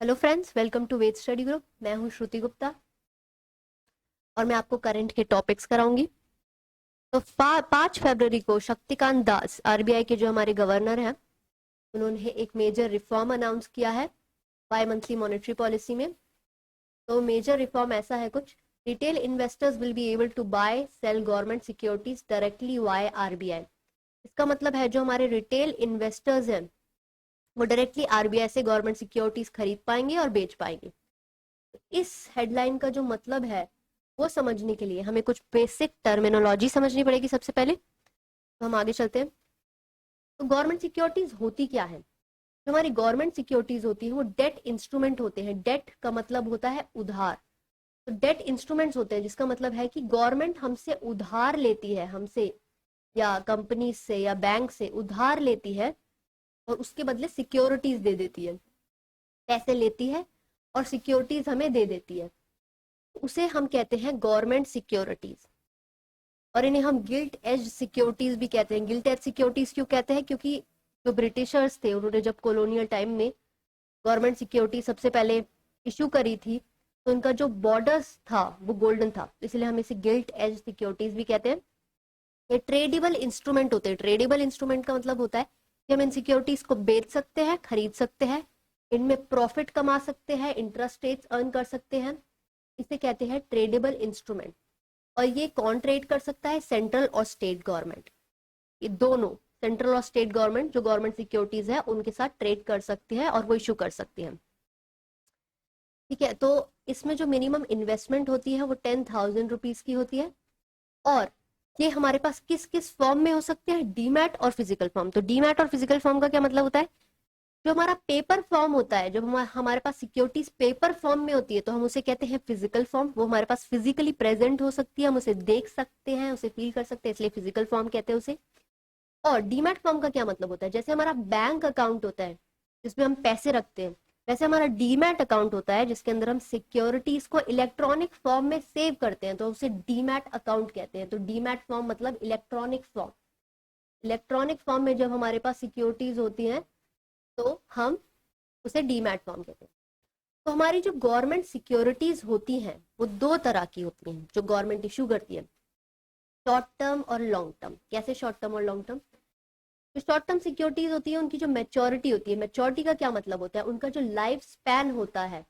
Hello friends, welcome to Ved study group. मैं हूं श्रुति गुप्ता और मैं आपको करंट के टॉपिक्स कराऊंगी। तो 5 फरवरी को शक्तिकांत दास, आरबीआई के जो हमारे गवर्नर हैं, उन्होंने एक मेजर रिफॉर्म अनाउंस किया है बाई मंथली मॉनेटरी पॉलिसी में। तो मेजर रिफॉर्म ऐसा है कुछ, retail investors will be able to buy sell government securities directly via RBI. इसका मतलब है जो हमारे रिटेल इन्वेस्टर्स हैं वो डायरेक्टली आरबीआई से गवर्नमेंट सिक्योरिटीज खरीद पाएंगे और बेच पाएंगे। इस हेडलाइन का जो मतलब है वो समझने के लिए हमें कुछ बेसिक टर्मिनोलॉजी समझनी पड़ेगी सबसे पहले। तो हम आगे चलते हैं। तो गवर्नमेंट सिक्योरिटीज होती क्या है? जो हमारी गवर्नमेंट सिक्योरिटीज होती है वो डेट इंस्ट्रूमेंट होते हैं। डेट का मतलब होता है उधार। तो डेट इंस्ट्रूमेंट्स होते हैं जिसका मतलब है कि गवर्नमेंट हमसे उधार लेती है, हमसे या कंपनी से या बैंक से उधार लेती है और उसके बदले सिक्योरिटीज दे देती है, पैसे लेती है और सिक्योरिटीज हमें दे देती है। उसे हम कहते हैं गवर्नमेंट सिक्योरिटीज, और इन्हें हम गिल्ट एज सिक्योरिटीज भी कहते हैं। गिल्ट एज सिक्योरिटीज क्यों कहते हैं? क्योंकि जो ब्रिटिशर्स थे उन्होंने जब कॉलोनियल टाइम में गवर्नमेंट सिक्योरिटी सबसे पहले इशू करी थी तो उनका जो बॉर्डर्स था वो गोल्डन था, इसलिए हम इसे गिल्ट एज सिक्योरिटीज भी कहते हैं। ये ट्रेडेबल इंस्ट्रूमेंट होते हैं। ट्रेडेबल इंस्ट्रूमेंट का मतलब होता है कि हम इन सिक्योरिटीज को बेच सकते हैं, खरीद सकते हैं, इनमें प्रॉफिट कमा सकते हैं, इंटरेस्ट रेट्स अर्न कर सकते हैं। इसे कहते हैं ट्रेडेबल इंस्ट्रूमेंट। और ये कौन ट्रेड कर सकता है? सेंट्रल और स्टेट गवर्नमेंट। ये दोनों, सेंट्रल और स्टेट गवर्नमेंट, जो गवर्नमेंट सिक्योरिटीज है उनके साथ ट्रेड कर सकती है और वो इशू कर सकती है। ठीक है, तो इसमें जो मिनिमम इन्वेस्टमेंट होती है वो 10,000 रुपीज की होती है। और ये हमारे पास किस किस फॉर्म में हो सकते हैं? डीमैट और फिजिकल फॉर्म। तो डीमैट और फिजिकल फॉर्म का क्या मतलब होता है? जो हमारा पेपर फॉर्म होता है, जब हमारे पास सिक्योरिटीज पेपर फॉर्म में होती है तो हम उसे कहते हैं फिजिकल फॉर्म। वो हमारे पास फिजिकली प्रेजेंट हो सकती है, हम उसे देख सकते हैं, उसे फील कर सकते हैं, इसलिए फिजिकल फॉर्म कहते हैं उसे। और डीमैट फॉर्म का क्या मतलब होता है? जैसे हमारा बैंक अकाउंट होता है जिसमें हम पैसे रखते हैं, वैसे हमारा डीमैट अकाउंट होता है जिसके अंदर हम सिक्योरिटीज को इलेक्ट्रॉनिक फॉर्म में सेव करते हैं, तो उसे डीमैट अकाउंट कहते हैं। तो डीमैट फॉर्म मतलब इलेक्ट्रॉनिक फॉर्म। इलेक्ट्रॉनिक फॉर्म में जब हमारे पास सिक्योरिटीज होती हैं तो हम उसे डीमैट फॉर्म कहते हैं। तो हमारी जो गवर्नमेंट सिक्योरिटीज होती हैं वो दो तरह की होती हैं जो गवर्नमेंट इशू करती है, शॉर्ट टर्म और लॉन्ग टर्म। कैसे शॉर्ट टर्म और लॉन्ग टर्म? जो शॉर्ट टर्म सिक्योरिटीज होती है उनकी जो मैच्योरिटी होती है, मैच्योरिटी का क्या मतलब होता है? उनका जो लाइफ स्पैन होता है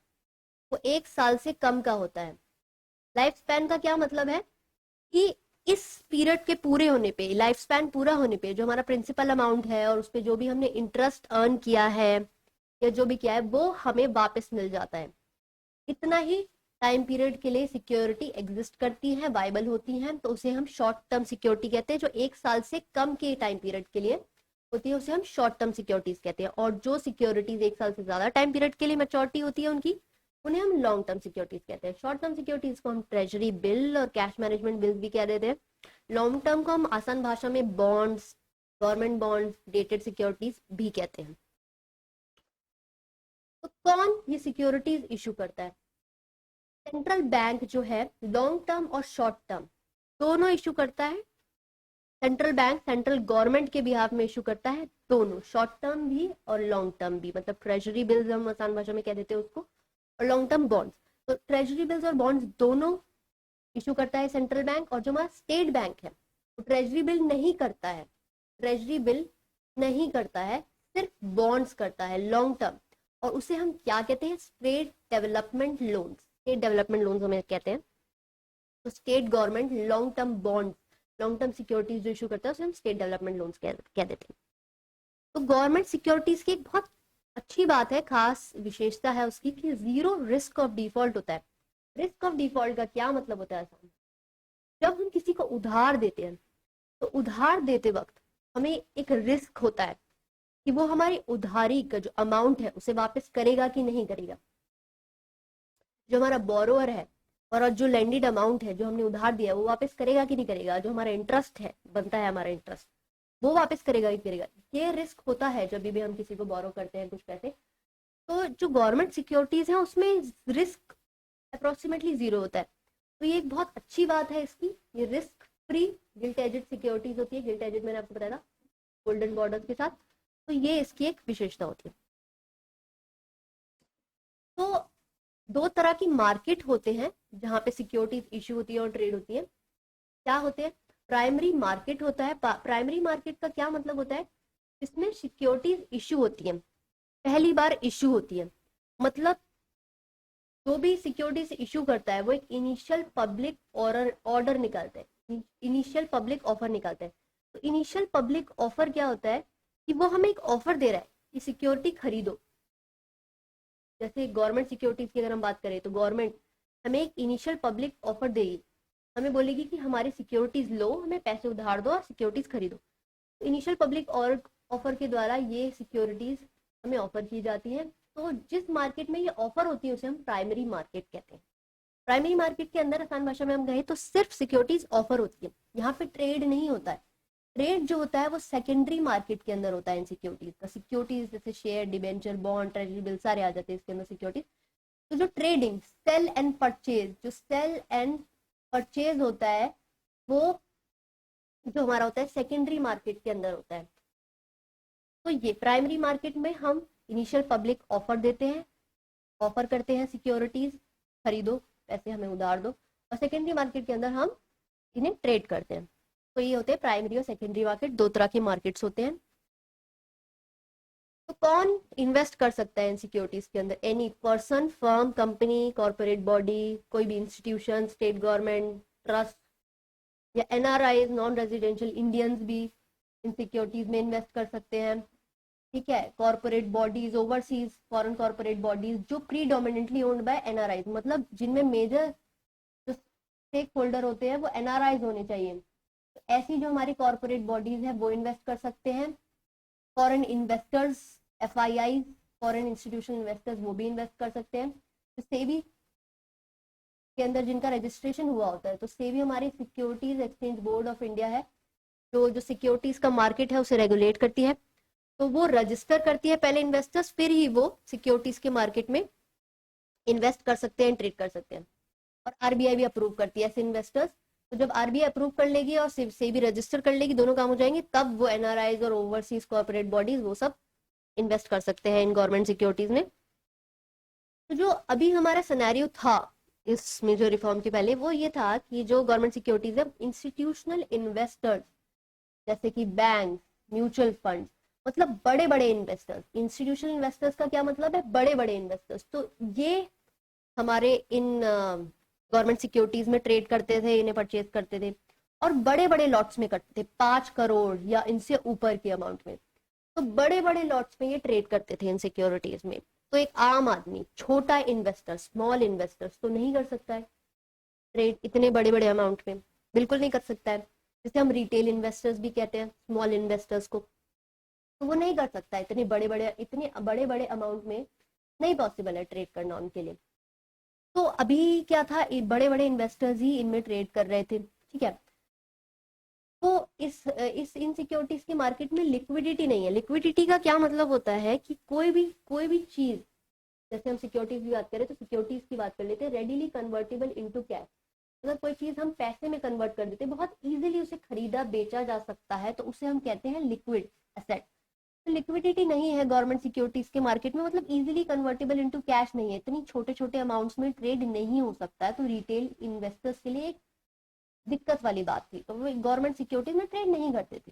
वो 1 साल से कम का होता है। लाइफ स्पैन का क्या मतलब है कि इस पीरियड के पूरे होने पे, लाइफ स्पैन पूरा होने पे, जो हमारा प्रिंसिपल अमाउंट है और उस पे जो भी हमने इंटरेस्ट अर्न किया है या जो भी किया है वो हमें वापस मिल जाता है। इतना ही टाइम पीरियड के लिए सिक्योरिटी एग्जिस्ट करती है, वाइबल होती हैं, तो उसे हम शॉर्ट टर्म सिक्योरिटी कहते हैं। जो 1 साल से कम के टाइम पीरियड के लिए होती है उसे हम शॉर्ट टर्म सिक्योरिटीज कहते हैं। और जो सिक्योरिटीज 1 साल से ज्यादा टाइम पीरियड के लिए मैच्योरिटी होती है उनकी, उन्हें हम लॉन्ग टर्म सिक्योरिटीज कहते हैं। शॉर्ट टर्म सिक्योरिटीज को हम ट्रेजरी बिल और कैश मैनेजमेंट बिल्स भी कह देते हैं। लॉन्ग टर्म को हम आसान भाषा में bonds, government bonds, dated securities भी कहते हैं। तो कौन ये सिक्योरिटीज इशू करता है? सेंट्रल बैंक जो है लॉन्ग टर्म और शॉर्ट टर्म दोनों इशू करता है। सेंट्रल बैंक सेंट्रल गवर्नमेंट के बिहाफ में इशू करता है दोनों, शॉर्ट टर्म भी और लॉन्ग टर्म भी। मतलब ट्रेजरी बिल्स हम आसान भाषा में कह देते हैं उसको, और लॉन्ग टर्म बॉन्ड्स। तो ट्रेजरी बिल्स और बॉन्ड्स दोनों इशू करता है सेंट्रल बैंक। और जो हमारा स्टेट बैंक है वो ट्रेजरी बिल नहीं करता है, ट्रेजरी बिल नहीं करता है, सिर्फ बॉन्ड्स करता है लॉन्ग टर्म। और उसे हम क्या कहते हैं? State development loans. State development loans हमें कहते हैं। तो state government long term bond, long term securities जो इशू करता है उसे हम स्टेट डेवलपमेंट लोन्स कह देते हैं। तो गवर्नमेंट सिक्योरिटीज की एक बहुत अच्छी बात है, खास विशेषता है उसकी, कि जीरो रिस्क ऑफ डिफॉल्ट होता है। रिस्क ऑफ डिफॉल्ट का क्या मतलब होता है? जब हम किसी को उधार देते हैं तो उधार देते वक्त हमें एक रिस्क होता है कि वो हमारी उधारी का जो अमाउंट है उसे वापस करेगा कि नहीं करेगा। जो हमारा बोरोअर है और जो लैंडेड अमाउंट है जो हमने उधार दिया वो वापस करेगा कि नहीं करेगा। जो हमारा इंटरेस्ट है, बनता है हमारा इंटरेस्ट, वो वापस करेगा कि करेगा। ये रिस्क होता है जब भी हम किसी को बोरो करते हैं कुछ पैसे। तो जो गवर्नमेंट सिक्योरिटीज है उसमें रिस्क अप्रोक्सीमेटली जीरो होता है। तो ये एक बहुत अच्छी बात है इसकी, ये risk free gilt edged securities होती है। गिल्ट एजेड मैंने आपको बताया था गोल्डन बॉर्डर के साथ। तो ये इसकी एक विशेषता होती है। तो दो तरह की मार्केट होते हैं जहाँ पे सिक्योरिटीज इश्यू होती है और ट्रेड होती है। क्या होते हैं? प्राइमरी मार्केट होता है। प्राइमरी मार्केट का क्या मतलब होता है? इसमें सिक्योरिटीज इश्यू होती है, पहली बार इश्यू होती है। मतलब जो भी सिक्योरिटीज इश्यू करता है वो एक इनिशियल पब्लिक ऑर्डर निकालता है, इनिशियल पब्लिक ऑफर निकालता है। तो इनिशियल पब्लिक ऑफर क्या होता है कि वो हमें एक ऑफर दे रहा है कि सिक्योरिटी खरीदो। जैसे गवर्नमेंट सिक्योरिटीज की अगर हम बात करें तो गवर्नमेंट हमें एक इनिशियल पब्लिक ऑफर देगी, हमें बोलेगी कि हमारी सिक्योरिटीज लो, हमें पैसे उधार दो और सिक्योरिटीज खरीदो। तो इनिशियल पब्लिक और ऑफर के द्वारा ये सिक्योरिटीज हमें ऑफर की जाती हैं। तो जिस मार्केट में ये ऑफर होती है उसे हम प्राइमरी मार्केट कहते हैं। प्राइमरी मार्केट के अंदर आसान भाषा में हम कहें तो सिर्फ सिक्योरिटीज ऑफर होती है, यहाँ पे ट्रेड नहीं होता है। ट्रेड जो होता है वो सेकेंडरी मार्केट के अंदर होता है इन सिक्योरिटीज का। सिक्योरिटीज जैसे share, debenture, bond, treasury bill सारे आ जाते हैं इसके अंदर सिक्योरिटीज। तो जो ट्रेडिंग, सेल एंड परचेज, जो सेल एंड परचेज होता है वो जो हमारा होता है सेकेंडरी मार्केट के अंदर होता है। तो ये प्राइमरी मार्केट में हम इनिशियल पब्लिक ऑफर देते हैं, ऑफर करते हैं सिक्योरिटीज खरीदो, पैसे हमें उधार दो। और सेकेंडरी मार्केट के अंदर हम इन्हें ट्रेड करते हैं। तो ये होते हैं प्राइमरी और सेकेंडरी मार्केट, दो तरह के मार्केट्स होते हैं। तो कौन इन्वेस्ट कर सकता है इन सिक्योरिटीज के अंदर? Any person, firm, company, corporate body, कोई भी इंस्टीट्यूशन, स्टेट गवर्नमेंट, ट्रस्ट या एनआरआई, नॉन रेजिडेंशियल इंडियंस भी इन सिक्योरिटीज में इन्वेस्ट कर सकते हैं। ठीक है, corporate bodies, overseas foreign corporate bodies जो प्रीडोमिनेंटली ओन्ड बाय एनआरआई, मतलब जिनमें मेजर जो स्टेक होल्डर होते हैं वो एनआरआईज होने चाहिए। तो ऐसी जो हमारी कॉर्पोरेट बॉडीज है वो इन्वेस्ट कर सकते हैं। Foreign investors, FII, foreign institutional investors वो भी इन्वेस्ट कर सकते हैं। तो सेबी के अंदर जिनका रजिस्ट्रेशन हुआ होता है, तो सेबी हमारी securities exchange board of India है जो जो सिक्योरिटीज का मार्केट है उसे रेगुलेट करती है। तो वो रजिस्टर करती है पहले इन्वेस्टर्स, फिर ही वो सिक्योरिटीज के मार्केट में इन्वेस्ट कर सकते हैं, ट्रेड कर सकते हैं। और आरबीआई भी अप्रूव करती है ऐसे इन्वेस्टर्स। तो जब आरबीआई अप्रूव कर लेगी और सेबी रजिस्टर कर लेगी, दोनों काम हो जाएंगे, तब वो एनआरआईज और ओवरसीज कॉर्पोरेट बॉडीज वो सब इन्वेस्ट कर सकते हैं इन गवर्नमेंट सिक्योरिटीज में। तो जो अभी हमारा सिनेरियो था इसमें जो रिफॉर्म के पहले, वो ये था कि जो गवर्नमेंट सिक्योरिटीज है इंस्टीट्यूशनल इन्वेस्टर्स जैसे कि बैंक, म्यूचुअल फंड, मतलब बड़े बड़े इन्वेस्टर्स। इंस्टीट्यूशनल इन्वेस्टर्स का क्या मतलब है? बड़े बड़े इन्वेस्टर्स। तो ये हमारे इन गवर्नमेंट सिक्योरिटीज में ट्रेड करते थे, इन्हें परचेज करते थे और बड़े बड़े लॉट्स में करते थे, 5 करोड़ या इनसे ऊपर के अमाउंट में। तो बड़े बड़े लॉट्स में ये ट्रेड करते थे इन सिक्योरिटीज में। तो एक आम आदमी, छोटा इन्वेस्टर, स्मॉल इन्वेस्टर्स तो नहीं कर सकता है ट्रेड इतने बड़े बड़े अमाउंट में, बिल्कुल नहीं कर सकता है। जिसे हम रिटेल इन्वेस्टर्स भी कहते हैं, स्मॉल इन्वेस्टर्स को, तो वो नहीं कर सकता इतने बड़े बड़े अमाउंट में, नहीं पॉसिबल है ट्रेड करना उनके लिए। तो अभी क्या था, बड़े बड़े इन्वेस्टर्स ही इनमें ट्रेड कर रहे थे। ठीक है, तो इस इनसिक्योरिटीज की मार्केट में लिक्विडिटी नहीं है। लिक्विडिटी का क्या मतलब होता है कि कोई भी चीज, जैसे हम सिक्योरिटीज की बात करें तो सिक्योरिटीज की बात कर लेते हैं, रेडीली कन्वर्टेबल इनटू कैश। अगर कोई चीज हम पैसे में कन्वर्ट कर देते हैं, बहुत इजीली उसे खरीदा बेचा जा सकता है, तो उसे हम कहते हैं लिक्विड एसेट। तो लिक्विडिटी नहीं है गवर्नमेंट सिक्योरिटीज के मार्केट में, मतलब इजीली कन्वर्टेबल इनटू कैश नहीं है, इतनी छोटे छोटे अमाउंट्स में ट्रेड नहीं हो सकता है। तो रिटेल इन्वेस्टर्स के लिए एक दिक्कत वाली बात थी, तो वो गवर्नमेंट सिक्योरिटीज में ट्रेड नहीं करते थे।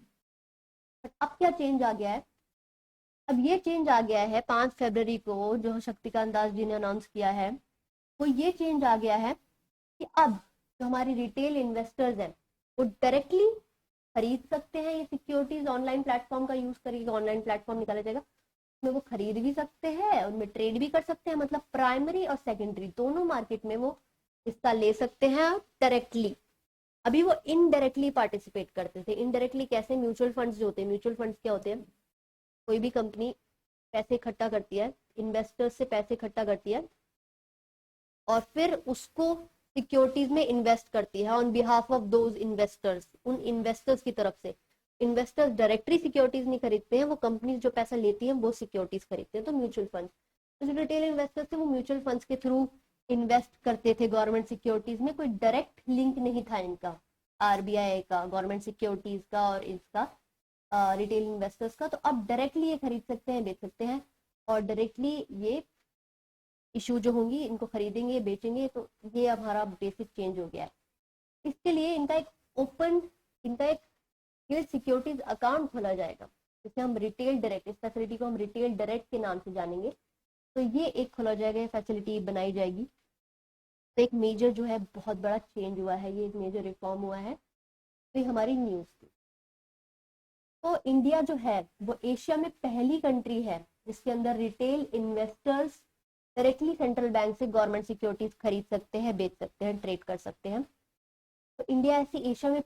बट अब क्या चेंज आ गया है? अब ये चेंज आ गया है 5 फरवरी को, जो शक्तिकांत दास जी ने अनाउंस किया है, वो ये चेंज आ गया है कि अब जो हमारी रिटेल इन्वेस्टर्स हैं वो डायरेक्टली खरीद सकते हैं ये सिक्योरिटीज। ऑनलाइन प्लेटफॉर्म का यूज करके ऑनलाइन प्लेटफॉर्म निकाला जाएगा, उसमें वो खरीद भी सकते हैं, उनमें ट्रेड भी कर सकते हैं। मतलब प्राइमरी और सेकेंडरी दोनों मार्केट में वो हिस्सा ले सकते हैं डायरेक्टली। अभी वो इनडायरेक्टली पार्टिसिपेट करते थे। इनडायरेक्टली कैसे? म्यूचुअल फंड्स जो होते हैं, म्यूचुअल फंड्स क्या होते हैं? कोई भी कंपनी पैसे इकट्ठा करती है, इन्वेस्टर्स से पैसे इकट्ठा करती है और फिर उसको सिक्योरिटीज में इन्वेस्ट करती है on behalf of those investors. उन इन्वेस्टर्स की तरफ से इन्वेस्टर्स डायरेक्टली सिक्योरिटीज नहीं खरीदते हैं, वो कंपनीज जो पैसा लेती हैं वो सिक्योरिटीज खरीदते हैं। तो म्यूचुअल फंड, तो जो रिटेल इन्वेस्टर्स थे वो म्यूचुअल फंड्स के थ्रू इन्वेस्ट करते थे गवर्नमेंट सिक्योरिटीज में। कोई डायरेक्ट लिंक नहीं था इनका, आरबीआई का, गवर्नमेंट सिक्योरिटीज का और इसका रिटेल इन्वेस्टर्स का। तो अब डायरेक्टली ये खरीद सकते हैं, बेच सकते हैं और डायरेक्टली ये इशू जो होंगी इनको खरीदेंगे बेचेंगे, तो ये हमारा बेसिक चेंज हो गया है। इसके लिए इनका एक सिक्योरिटीज अकाउंट खोला जाएगा, जिसे हम रिटेल डायरेक्ट, इस फैसिलिटी को हम रिटेल डायरेक्ट के नाम से जानेंगे। तो ये एक खोला जाएगा, ये फैसिलिटी बनाई जाएगी। तो एक मेजर जो है बहुत बड़ा चेंज हुआ है, ये एक मेजर रिफॉर्म हुआ है। तो ये हमारी न्यूज़ थी। तो इंडिया जो है वो एशिया में पहली कंट्री है जिसके अंदर retail investors directly central bank से गवर्नमेंट सिक्योरिटीज खरीद सकते हैं, बेच सकते हैं, ट्रेड कर सकते हैं। तो इंडिया ऐसी एशिया में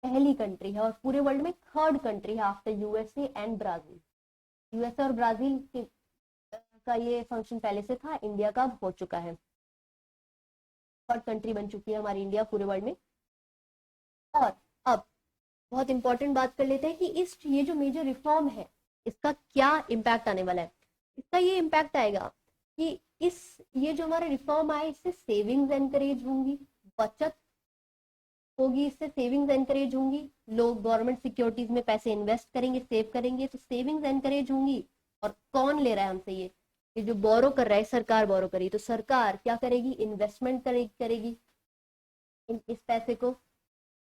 पहली कंट्री है और पूरे वर्ल्ड में थर्ड कंट्री है after USA and Brazil. USA और ब्राजील का ये फंक्शन पहले से था, इंडिया का हो चुका है, थर्ड कंट्री बन चुकी है हमारी इंडिया पूरे वर्ल्ड में। और अब बहुत इंपॉर्टेंट बात कर लेते हैं कि ये जो मेजर रिफॉर्म है इसका क्या इम्पैक्ट आने वाला है। इसका ये इम्पैक्ट आएगा कि ये जो हमारा रिफॉर्म आए इससे सेविंग्स एनकरेज होंगी, बचत होगी, इससे सेविंग्स एनकरेज होंगी, लोग गवर्नमेंट सिक्योरिटीज में पैसे इन्वेस्ट करेंगे, सेव करेंगे, तो सेविंग्स एनकरेज होंगी। और कौन ले रहा है हमसे ये जो बोरो कर रहा है, सरकार बोरो करेगी। तो सरकार क्या करेगी, इन्वेस्टमेंट करेगी इस पैसे को,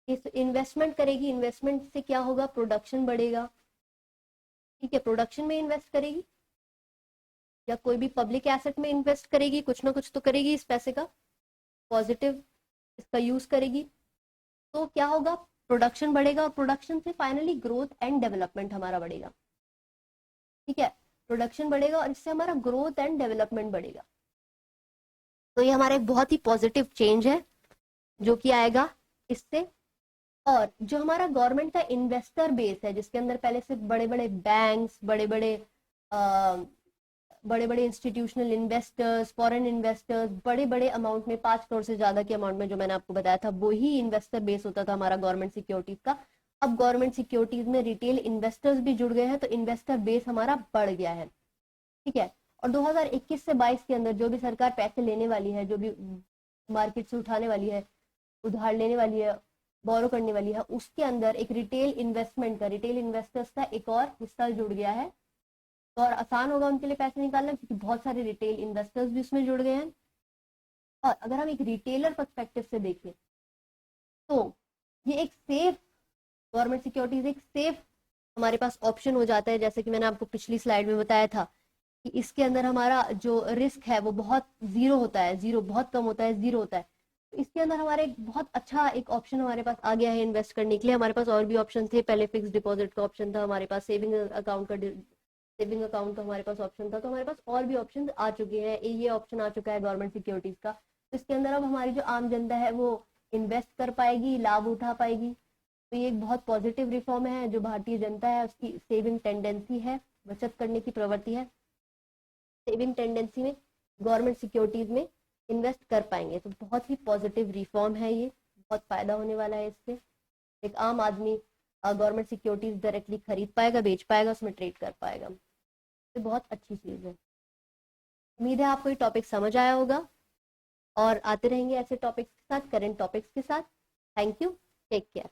इस इन्वेस्टमेंट करेगी। इन्वेस्टमेंट से क्या होगा, प्रोडक्शन बढ़ेगा, ठीक है, प्रोडक्शन में इन्वेस्ट करेगी या कोई भी पब्लिक एसेट में इन्वेस्ट करेगी, कुछ ना कुछ तो करेगी, इस पैसे का पॉजिटिव इसका यूज करेगी। तो क्या होगा, प्रोडक्शन बढ़ेगा और प्रोडक्शन से फाइनली ग्रोथ एंड डेवलपमेंट हमारा बढ़ेगा, ठीक है, प्रोडक्शन बढ़ेगा और इससे हमारा ग्रोथ एंड डेवलपमेंट बढ़ेगा। तो ये हमारा एक बहुत ही पॉजिटिव चेंज है जो कि आएगा इससे। और जो हमारा गवर्नमेंट का इन्वेस्टर बेस है, जिसके अंदर पहले से बड़े बड़े बैंक्स, बड़े बड़े इंस्टीट्यूशनल इन्वेस्टर्स, फॉरेन इन्वेस्टर्स, बड़े बड़े अमाउंट में 5 करोड़ से ज्यादा के अमाउंट में जो मैंने आपको बताया था, वही इन्वेस्टर बेस होता था हमारा गवर्नमेंट सिक्योरिटीज का। अब गवर्नमेंट सिक्योरिटीज में रिटेल इन्वेस्टर्स भी जुड़ गए हैं, तो इन्वेस्टर बेस हमारा बढ़ गया है, ठीक है। और 2021 से 22 के अंदर जो भी सरकार पैसे लेने वाली है, जो भी मार्केट से उठाने वाली है, उधार लेने वाली है, बोरो करने वाली है, उसके अंदर एक रिटेल इन्वेस्टमेंट का, रिटेल इन्वेस्टर्स का एक और हिस्सा जुड़ गया है। तो और आसान होगा उनके लिए पैसे निकालना, क्योंकि बहुत सारे रिटेल इन्वेस्टर्स भी उसमें जुड़ गए हैं। और अगर हम एक रिटेलर पर्सपेक्टिव से देखें तो ये एक सेफ, गवर्नमेंट सिक्योरिटीज एक सेफ हमारे पास ऑप्शन हो जाता है। जैसे कि मैंने आपको पिछली स्लाइड में बताया था कि इसके अंदर हमारा जो रिस्क है वो बहुत जीरो होता है, जीरो बहुत कम होता है, जीरो होता है। तो इसके अंदर हमारे एक बहुत अच्छा एक ऑप्शन हमारे पास आ गया है इन्वेस्ट करने के लिए। हमारे पास और भी ऑप्शन थे, पहले फिक्स डिपॉजिट का ऑप्शन था, हमारे पास सेविंग अकाउंट का हमारे पास ऑप्शन था, तो हमारे पास और भी ऑप्शन आ चुके हैं। ये ऑप्शन आ चुका है गवर्नमेंट सिक्योरिटीज का। तो इसके अंदर अब हमारी जो आम जनता है वो इन्वेस्ट कर पाएगी, लाभ उठा पाएगी। तो ये एक बहुत पॉजिटिव रिफॉर्म है। जो भारतीय जनता है उसकी सेविंग टेंडेंसी है, बचत करने की प्रवृत्ति है, सेविंग टेंडेंसी में गवर्नमेंट सिक्योरिटीज में इन्वेस्ट कर पाएंगे। तो बहुत ही पॉजिटिव रिफॉर्म है ये, बहुत फायदा होने वाला है इससे। एक आम आदमी गवर्नमेंट सिक्योरिटीज डायरेक्टली खरीद पाएगा, बेच पाएगा, उसमें ट्रेड कर पाएगा। तो बहुत अच्छी चीज है। उम्मीद है आपको ये टॉपिक समझ आया होगा और आते रहेंगे ऐसे टॉपिक्स के साथ, करंट टॉपिक्स के साथ। Thank you, take care.